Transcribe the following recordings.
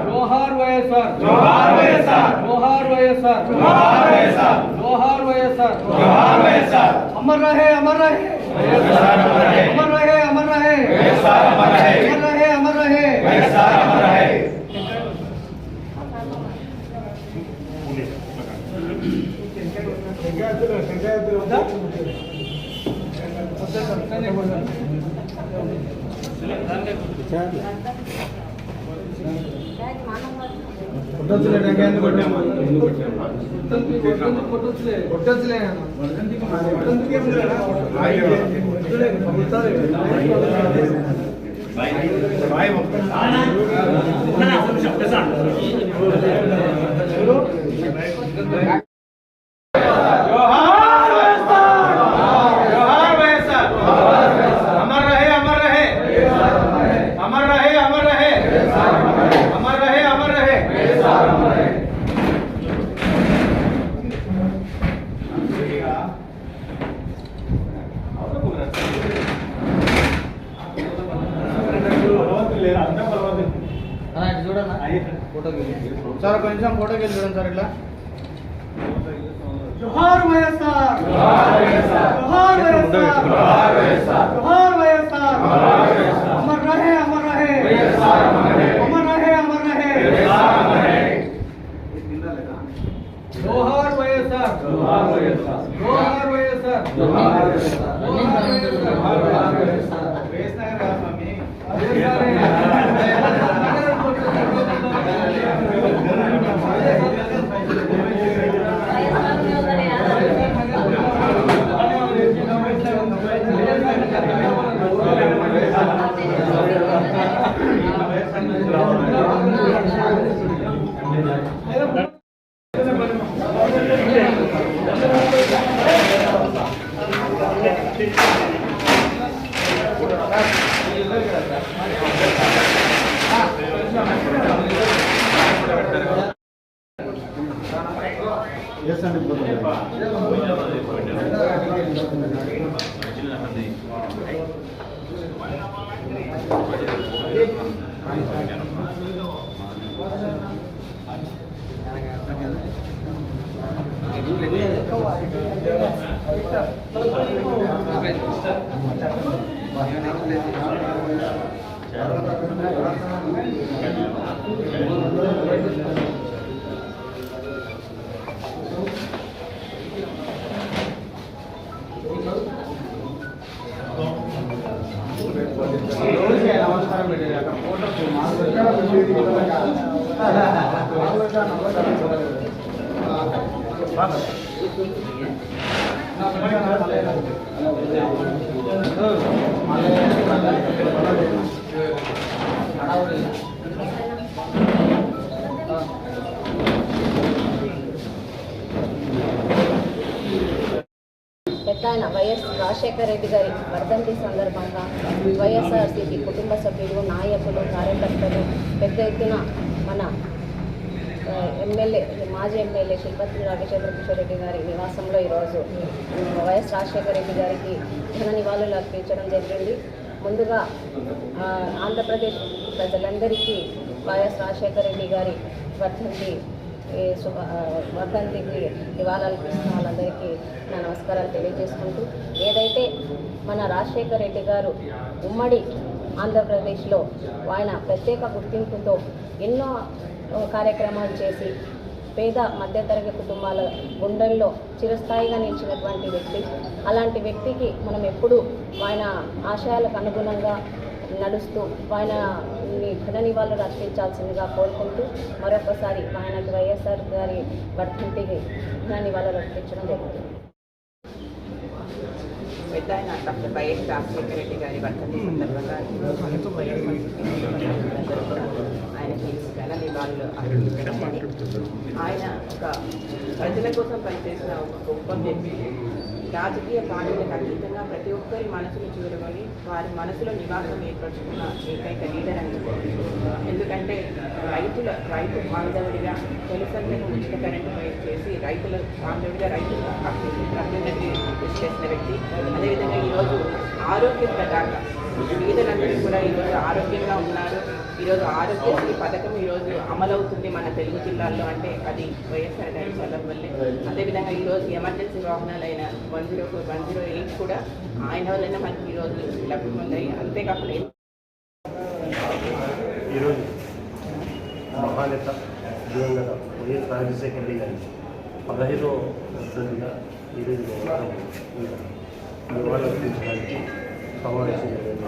जोहार वैएसआर जोहार वैएसआर जोहार वैएसआर जोहार वैएसआर जोहार वैएसआर जोहार वैएसआर अमर रहे अमर रहे वैएसआर अमर रहे अमर रहे अमर रहे वैएसआर अमर रहे अमर रहे अमर रहे वैएसआर अमर रहे సార్ కొంచెం ఫోటోకి వెళ్ళి చూడండి సార్ ఇట్లా जोहार वैएसआर जोहार वैएसआर जोहार वैएसआर जोहार वैएसआर जोहार वैएसआर अमर रहे अमर रहे वैएसआर अमर रहे अमर रहे अमर रहे वैएसआर अमर रहे जोहार वैएसआर जोहार वैएसआर जोहार वैएसआर जोहार वैएसआर जोहार वैएसआर वेसना है स्वामी పెద్దాయన వైఎస్ రాజశేఖర రెడ్డి గారి వర్ధంతి సందర్భంగా వైఎస్ఆర్సీపీ కుటుంబ సభ్యులు నాయకులు కార్యకర్తలు పెద్ద ఎత్తున మన ఎమ్మెల్యే మాజీ ఎమ్మెల్యే శిల్పతి రాజశేఖర కిషోర్ రెడ్డి గారి నివాసంలో ఈరోజు వైఎస్ రాజశేఖర రెడ్డి గారికి ఘన నివాళులు అర్పించడం జరిగింది. ముందుగా ఆంధ్రప్రదేశ్ ప్రజలందరికీ వైఎస్ రాజశేఖర రెడ్డి గారి వర్ధంతికి నివాళులు ఇస్తున్న వాళ్ళందరికీ నా నమస్కారాలు తెలియజేసుకుంటూ, ఏదైతే మన రాజశేఖర రెడ్డి గారు ఉమ్మడి ఆంధ్రప్రదేశ్లో ఆయన ప్రత్యేక గుర్తింపుతో ఎన్నో కార్యక్రమాలు చేసి పేద మధ్యతరగతి కుటుంబాల గుండెల్లో చిరస్థాయిగా నిలిచినటువంటి వ్యక్తి. అలాంటి వ్యక్తికి మనం ఎప్పుడూ ఆయన ఆశయాలకు అనుగుణంగా నడుస్తూ ఆయన ఘన నివాళులు అర్పించాల్సిందిగా కోరుకుంటూ మరొకసారి ఆయనకి వైఎస్ఆర్ గారి వర్ధంతికి ఘన నివాళులు అర్పించడం జరుగుతుంది. పెద్దాయన డాక్టర్ వైఎస్ రాజశేఖర రెడ్డి గారి వర్ధంతి సందర్భంగా ఆయనకి ఘన నివాళులు అర్పించడానికి ఆయన ఒక ప్రజల కోసం పనిచేసిన ఒక గొప్ప వ్యక్తి. రాజకీయ పార్టీలకు అతీతంగా ప్రతి ఒక్కరి మనసును చూరుకొని వారి మనసులో నివాసం ఏర్పరచుకున్న ఏకైక లీడర్ అని. ఎందుకంటే రైతు బాంధవుడిగా తొలిసంతకు ఉచిత కరెంటు చేసి రైతుల బాంధవుడిగా రైతులు అభ్యున్నతి చేసిన వ్యక్తి. అదేవిధంగా ఈరోజు ఆరోగ్య ప్రదాత, పేదలందరూ కూడా ఈరోజు ఆరోగ్యంగా ఉన్నారు. ఈరోజు ఆరోగ్యశ్రీ పథకం ఈరోజు అమలవుతుంది మన తెలుగు జిల్లాల్లో అంటే అది వైఎస్ఆర్ గారి చలం వల్లే. అదేవిధంగా ఈరోజు ఎమర్జెన్సీ వాహనాలైన 104, 108 కూడా ఆయన వల్లనే మనకి ఈరోజు లభ్యమయ్యాయి. అంతేకాకుండా ఈరోజు మహానేత దివంగత వైఎస్ రాజశేఖర రెడ్డి గారి 15వ వర్ధంతిగా ఈరోజు నివాళులర్పించడానికి సమావేశం జరిగింది.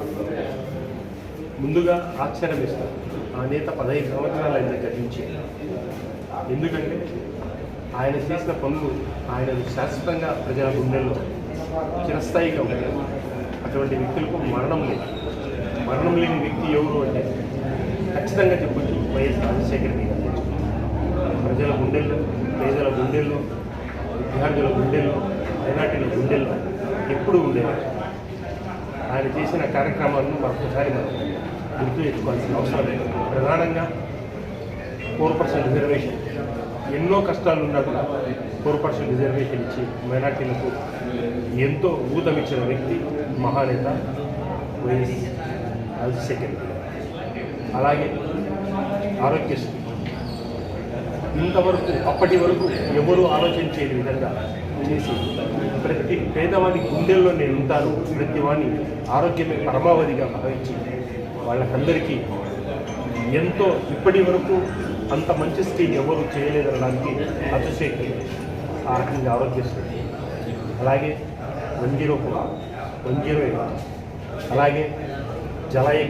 ముందుగా ఆశ్చర్యం ఇస్తారు ఆ నేత 15 సంవత్సరాల దగ్గర నుంచి. ఎందుకంటే ఆయన చేసిన పనులు ఆయన శాశ్వతంగా ప్రజల గుండెల్లో చిరస్థాయిగా ఉంటాయి. అటువంటి వ్యక్తులకు మరణం లేని వ్యక్తి ఎవరు అంటే ఖచ్చితంగా చెప్పొచ్చు వైఎస్ రాజశేఖర రెడ్డి గారు. ప్రజల గుండెల్లో, పేదల గుండెల్లో, విద్యార్థుల గుండెల్లో, మైనార్టీల గుండెల్లో ఎప్పుడూ ఉండేవారు. ఆయన చేసిన కార్యక్రమాలను మరొకసారి మనం గుర్తు తెచ్చుకోవాల్సిన అవసరం లేదు. ప్రధానంగా 4% రిజర్వేషన్, ఎన్నో కష్టాలు ఉన్నా కూడా 4% రిజర్వేషన్ ఇచ్చి మైనార్టీలకు ఎంతో ఊతమిచ్చిన వ్యక్తి మహానేత వైఎస్ రాజశేఖర రెడ్డి. అలాగే ఆరోగ్యశ్రీ ఇంతవరకు అప్పటి వరకు ఎవరూ ఆలోచించే విధంగా చేసి ప్రతి పేదవాడి గుండెల్లో నేను ఉంటాను, ప్రతి వాడిని ఆరోగ్యమే పరమావధిగా భావించి వాళ్ళకందరికీ ఎంతో ఇప్పటి వరకు అంత మంచి స్కీమ్ ఎవరు చేయలేదనడానికి అతిశక్తి ఆ రకంగా ఆరోగ్యశ్రీ. అలాగే 104, 108, అలాగే జలయ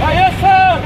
వైఎస్ఆర్